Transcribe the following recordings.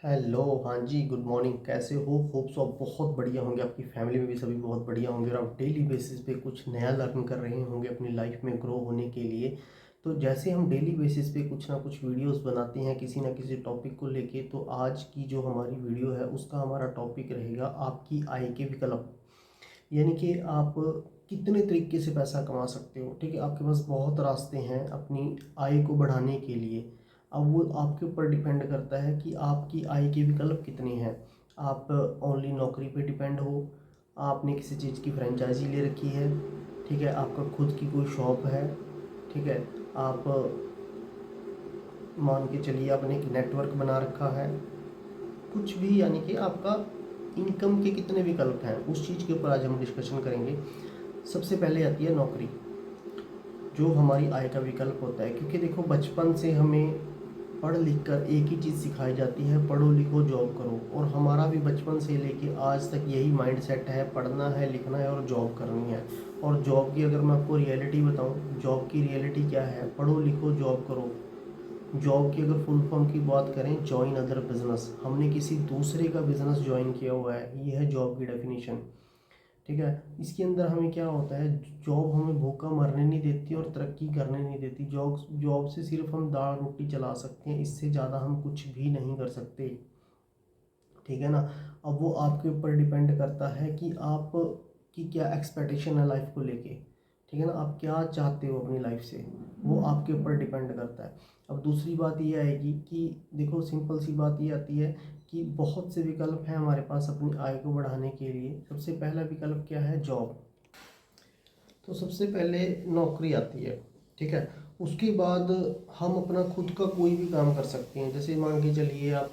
Hello, हाँ जी, good morning. कैसे हो? होप सो आप बहुत बढ़िया होंगे, आपकी फैमिली में भी सभी बहुत बढ़िया होंगे और आप डेली बेसिस पे कुछ नया लर्न कर रहे होंगे अपनी लाइफ में ग्रो होने के लिए। तो जैसे हम डेली बेसिस पे कुछ ना कुछ वीडियोस बनाते हैं किसी ना किसी टॉपिक को लेके, तो आज की जो हमारी वीडियो है उसका हमारा टॉपिक रहेगा आपकी आय के विकल्प। यानी कि आप कितने तरीके से पैसा कमा सकते हो। ठीक है, आपके पास बहुत रास्ते हैं अपनी आय को बढ़ाने के लिए। अब वो आपके ऊपर डिपेंड करता है कि आपकी आय के विकल्प कितने हैं। आप ओनली नौकरी पे डिपेंड हो, आपने किसी चीज़ की फ्रेंचाइजी ले रखी है, ठीक है, आपका खुद की कोई शॉप है, ठीक है, आप मान के चलिए आपने एक नेटवर्क बना रखा है, कुछ भी। यानी कि आपका इनकम के कितने विकल्प हैं उस चीज़ के ऊपर आज हम डिस्कशन करेंगे। सबसे पहले आती है नौकरी, जो हमारी आय का विकल्प होता है। क्योंकि देखो, बचपन से हमें पढ़ लिख कर एक ही चीज़ सिखाई जाती है, पढ़ो लिखो जॉब करो। और हमारा भी बचपन से लेके आज तक यही माइंड सेट है, पढ़ना है, लिखना है और जॉब करनी है। और जॉब की अगर मैं आपको रियलिटी बताऊं, जॉब की रियलिटी क्या है? पढ़ो लिखो जॉब करो। जॉब की अगर फुल फॉर्म की बात करें, जॉइन अदर बिजनेस, हमने किसी दूसरे का बिजनेस ज्वाइन किया हुआ है, ये है जॉब की डेफिनेशन। ठीक है, इसके अंदर हमें क्या होता है, जॉब हमें भूखा मरने नहीं देती और तरक्की करने नहीं देती। जॉब जॉब से सिर्फ हम दाल रोटी चला सकते हैं, इससे ज़्यादा हम कुछ भी नहीं कर सकते। ठीक है ना। अब वो आपके ऊपर डिपेंड करता है कि आप की क्या एक्सपेक्टेशन है लाइफ को लेके। ठीक है ना, आप क्या चाहते हो अपनी लाइफ से, वो आपके ऊपर डिपेंड करता है। अब दूसरी बात ये आएगी कि देखो, सिंपल सी बात ये आती है कि बहुत से विकल्प हैं हमारे पास अपनी आय को बढ़ाने के लिए। सबसे पहला विकल्प क्या है? जॉब। तो सबसे पहले नौकरी आती है, ठीक है। उसके बाद हम अपना खुद का कोई भी काम कर सकते हैं। जैसे मान के चलिए आप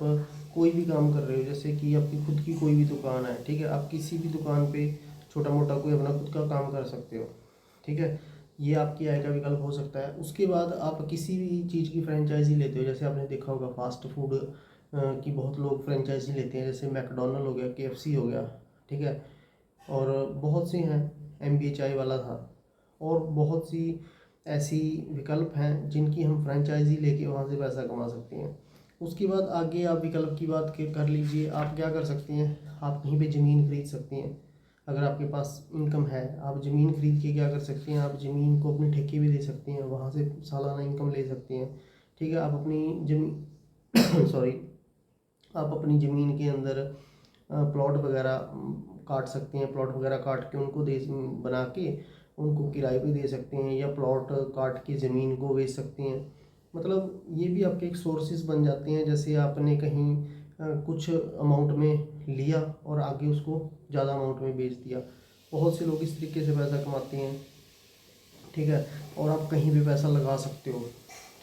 कोई भी काम कर रहे हो, जैसे कि आपकी खुद की कोई भी दुकान है, ठीक है, आप किसी भी दुकान पे छोटा मोटा कोई अपना खुद का काम कर सकते हो। ठीक है, ये आपकी आय का विकल्प हो सकता है। उसके बाद आप किसी भी चीज़ की फ्रेंचाइजी लेते हो, जैसे आपने देखा होगा फास्ट फूड की बहुत लोग फ्रेंचाइजी लेते हैं, जैसे मैकडोनल्ड हो गया, केएफसी हो गया, ठीक है, और बहुत सी हैं, MBHI वाला था, और बहुत सी ऐसी विकल्प हैं जिनकी हम फ्रेंचाइजी लेके वहाँ से पैसा कमा सकते हैं। उसके बाद आगे आप विकल्प की बात कर लीजिए, आप क्या कर सकते हैं, आप कहीं पे ज़मीन खरीद सकते हैं। अगर आपके पास इनकम है, आप ज़मीन खरीद के क्या कर सकते हैं, आप ज़मीन को अपने ठेके भी दे सकते हैं, वहाँ से सालाना इनकम ले सकते हैं। ठीक है, आप अपनी ज़मीन सॉरी, आप अपनी ज़मीन के अंदर प्लॉट वगैरह काट सकते हैं, प्लॉट वगैरह काट के उनको दे बना के उनको किराए पे दे सकते हैं, या प्लॉट काट के ज़मीन को बेच सकते हैं। मतलब ये भी आपके एक सोर्सेज बन जाते हैं। जैसे आपने कहीं कुछ अमाउंट में लिया और आगे उसको ज़्यादा अमाउंट में बेच दिया। बहुत से लोग इस तरीके से पैसा कमाते हैं। ठीक है, और आप कहीं भी पैसा लगा सकते हो।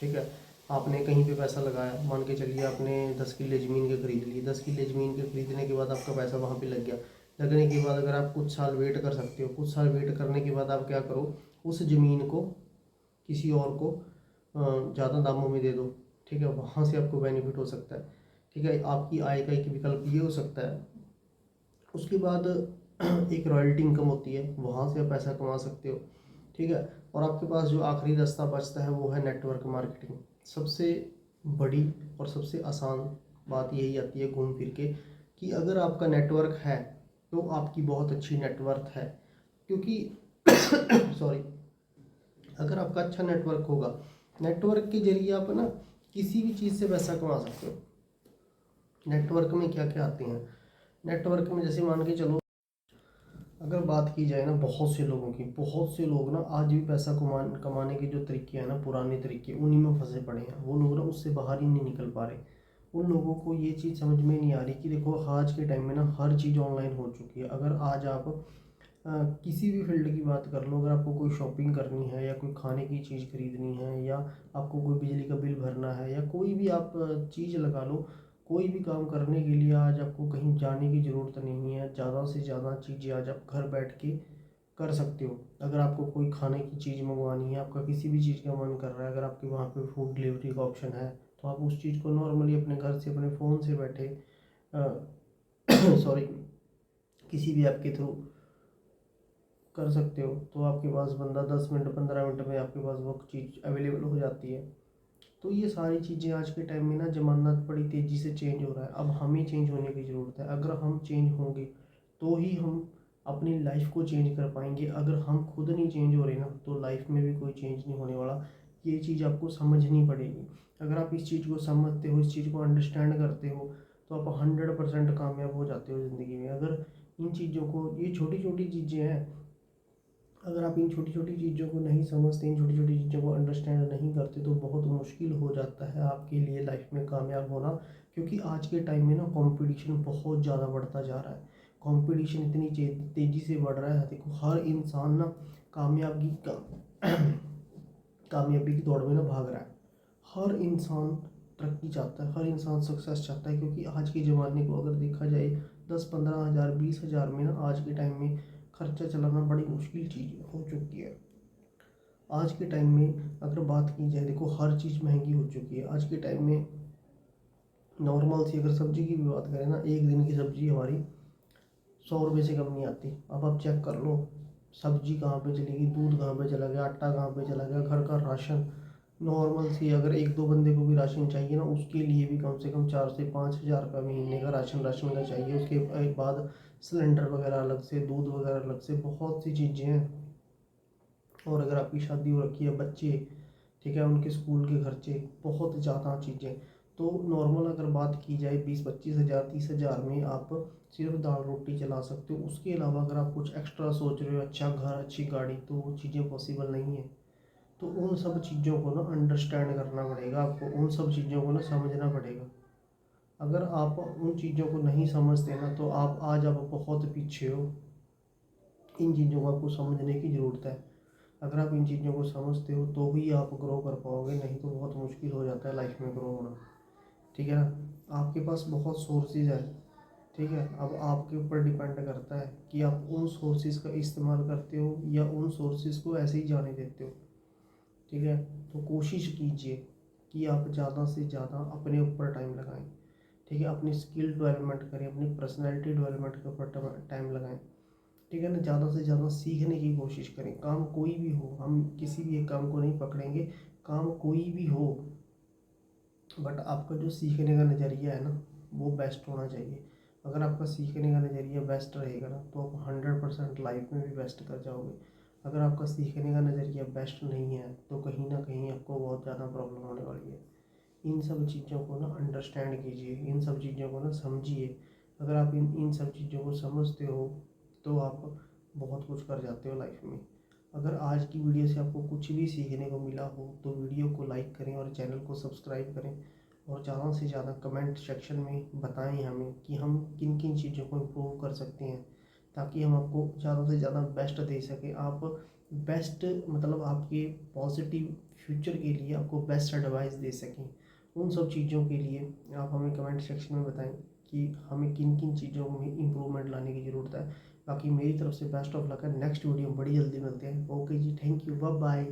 ठीक है, आपने कहीं पे पैसा लगाया, मान के चलिए आपने 10 किले ज़मीन के खरीद ली, 10 किले ज़मीन के खरीदने के बाद आपका पैसा वहाँ पे लग गया। लगने के बाद अगर आप कुछ साल वेट कर सकते हो, कुछ साल वेट करने के बाद आप क्या करो, उस ज़मीन को किसी और को ज़्यादा दामों में दे दो। ठीक है, वहाँ से आपको बेनिफिट हो सकता है। ठीक है, आपकी आय का एक विकल्प ये हो सकता है। उसके बाद एक रॉयल्टी इनकम होती है, वहाँ से आप पैसा कमा सकते हो। ठीक है, और आपके पास जो आखिरी रास्ता बचता है वो है नेटवर्क मार्केटिंग। सबसे बड़ी और सबसे आसान बात यही आती है घूम फिर के, कि अगर आपका नेटवर्क है तो आपकी बहुत अच्छी नेटवर्थ है। क्योंकि सॉरी, अगर आपका अच्छा नेटवर्क होगा, नेटवर्क के जरिए आप ना किसी भी चीज़ से पैसा कमा सकते हो। नेटवर्क में क्या क्या आते हैं, नेटवर्क में जैसे मान के चलो, अगर बात की जाए ना बहुत से लोगों की, बहुत से लोग ना आज भी पैसा कमाने के जो तरीके हैं ना, पुराने तरीके, उन्हीं में फंसे पड़े हैं। वो लोग ना उससे बाहर ही नहीं निकल पा रहे। उन लोगों को ये चीज़ समझ में नहीं आ रही कि देखो, आज के टाइम में ना हर चीज़ ऑनलाइन हो चुकी है। अगर आज आप किसी भी फील्ड की बात कर लो, अगर आपको कोई शॉपिंग करनी है, या कोई खाने की चीज़ खरीदनी है, या आपको कोई बिजली का बिल भरना है, या कोई भी आप चीज़ लगा लो, कोई भी काम करने के लिए आज आपको कहीं जाने की ज़रूरत नहीं है। ज़्यादा से ज़्यादा चीज़ें आज आप घर बैठ के कर सकते हो। अगर आपको कोई खाने की चीज़ मंगवानी है, आपका किसी भी चीज़ का मन कर रहा है, अगर आपके वहाँ पे फूड डिलीवरी का ऑप्शन है, तो आप उस चीज़ को नॉर्मली अपने घर से अपने फ़ोन से बैठे सॉरी किसी भी ऐप के थ्रू कर सकते हो। तो आपके पास बंदा 10 मिनट 15 मिनट में आपके पास वो चीज़ अवेलेबल हो जाती है। तो ये सारी चीज़ें आज के टाइम में ना ज़माना बड़ी तेज़ी से चेंज हो रहा है। अब हमें चेंज होने की ज़रूरत है। अगर हम चेंज होंगे तो ही हम अपनी लाइफ को चेंज कर पाएंगे। अगर हम खुद नहीं चेंज हो रहे ना तो लाइफ में भी कोई चेंज नहीं होने वाला। ये चीज़ आपको समझनी पड़ेगी। अगर आप इस चीज़ को समझते हो, इस चीज़ को अंडरस्टैंड करते हो, तो आप 100% कामयाब हो जाते हो ज़िंदगी में। अगर इन चीज़ों को, ये छोटी छोटी चीज़ें हैं, अगर आप इन छोटी छोटी चीज़ों को नहीं समझते, इन छोटी छोटी चीज़ों को अंडरस्टैंड नहीं करते, तो बहुत मुश्किल हो जाता है आपके लिए लाइफ में कामयाब होना। क्योंकि आज के टाइम में ना कंपटीशन बहुत ज़्यादा बढ़ता जा रहा है। कंपटीशन इतनी तेज़ी से बढ़ रहा है, देखो हर इंसान ना कामयाबी का कामयाबी की दौड़ में ना भाग रहा है। हर इंसान तरक्की चाहता है, हर इंसान सक्सेस चाहता है। क्योंकि आज के ज़माने को अगर देखा जाए, 10-15 हज़ार 20 हज़ार में ना आज के टाइम में खर्चा चलाना बड़ी मुश्किल चीज़ हो चुकी है। आज के टाइम में अगर बात की जाए, देखो हर चीज़ महंगी हो चुकी है। आज के टाइम में नॉर्मल सी अगर सब्जी की भी बात करें ना, एक दिन की सब्जी हमारी 100 रुपये से कम नहीं आती। अब आप चेक कर लो, सब्जी कहाँ पे चलेगी, दूध कहाँ पे चला गया, आटा कहाँ पे चला गया, घर का राशन नॉर्मल सी अगर एक दो बंदे को भी राशन चाहिए ना, उसके लिए भी कम से कम 4 से 5 हज़ार का महीने का राशन का चाहिए। उसके बाद सिलेंडर वगैरह अलग से, दूध वगैरह अलग से, बहुत सी चीज़ें हैं। और अगर आपकी शादी हो रखी है, बच्चे, ठीक है, उनके स्कूल के खर्चे, बहुत ज़्यादा चीज़ें। तो नॉर्मल अगर बात की जाए 20-25 हज़ार 30 हज़ार में आप सिर्फ दाल रोटी चला सकते हो। उसके अलावा अगर आप कुछ एक्स्ट्रा सोच रहे हो, अच्छा घर, अच्छी गाड़ी, तो वो चीज़ें पॉसिबल नहीं है। तो उन सब चीज़ों को ना अंडरस्टैंड करना पड़ेगा आपको, उन सब चीज़ों को ना समझना पड़ेगा। अगर आप उन चीज़ों को नहीं समझते ना तो आप आज आप बहुत पीछे हो। इन चीज़ों को आपको समझने की ज़रूरत है। अगर आप इन चीज़ों को समझते हो तो ही आप ग्रो कर पाओगे, नहीं तो बहुत मुश्किल हो जाता है लाइफ में ग्रो होना। ठीक है ना। आपके पास बहुत सोर्सेज है, ठीक है। अब आपके ऊपर डिपेंड करता है कि आप उन सोर्सेज का इस्तेमाल करते हो या उन सोर्सेज को ऐसे ही जाने देते हो। ठीक है। तो कोशिश कीजिए कि आप ज़्यादा से ज़्यादा अपने ऊपर टाइम लगाएं। ठीक है। अपनी स्किल डेवलपमेंट करें, अपनी पर्सनैलिटी डेवलपमेंट के ऊपर टाइम लगाएं। ठीक है ना। ज़्यादा से ज़्यादा सीखने की कोशिश करें। काम कोई भी हो, हम किसी भी एक काम को नहीं पकड़ेंगे, काम कोई भी हो, बट आपका जो सीखने का नज़रिया है ना वो बेस्ट होना चाहिए। अगर आपका सीखने का नज़रिया बेस्ट रहेगा ना तो आप 100% लाइफ में भी बेस्ट कर जाओगे। अगर आपका सीखने का नज़रिया बेस्ट नहीं है तो कहीं ना कहीं आपको बहुत ज़्यादा प्रॉब्लम होने वाली है। इन सब चीज़ों को ना अंडरस्टैंड कीजिए, इन सब चीज़ों को ना समझिए। अगर आप इन इन सब चीज़ों को समझते हो तो आप बहुत कुछ कर जाते हो लाइफ में। अगर आज की वीडियो से आपको कुछ भी सीखने को मिला हो तो वीडियो को लाइक करें और चैनल को सब्सक्राइब करें। और ज़्यादा से ज़्यादा कमेंट सेक्शन में बताएं हमें कि हम किन किन चीज़ों को इम्प्रूव कर सकते हैं, ताकि हम आपको ज़्यादा से ज़्यादा बेस्ट दे सकें। आप बेस्ट, मतलब आपके पॉजिटिव फ्यूचर के लिए आपको बेस्ट एडवाइस दे सकें। उन सब चीज़ों के लिए आप हमें कमेंट सेक्शन में बताएं कि हमें किन किन चीज़ों में इम्प्रूवमेंट लाने की ज़रूरत है। बाकी मेरी तरफ से बेस्ट ऑफ लक है। नेक्स्ट वीडियो में बड़ी जल्दी मिलते हैं। Okay ji, thank you, bye bye.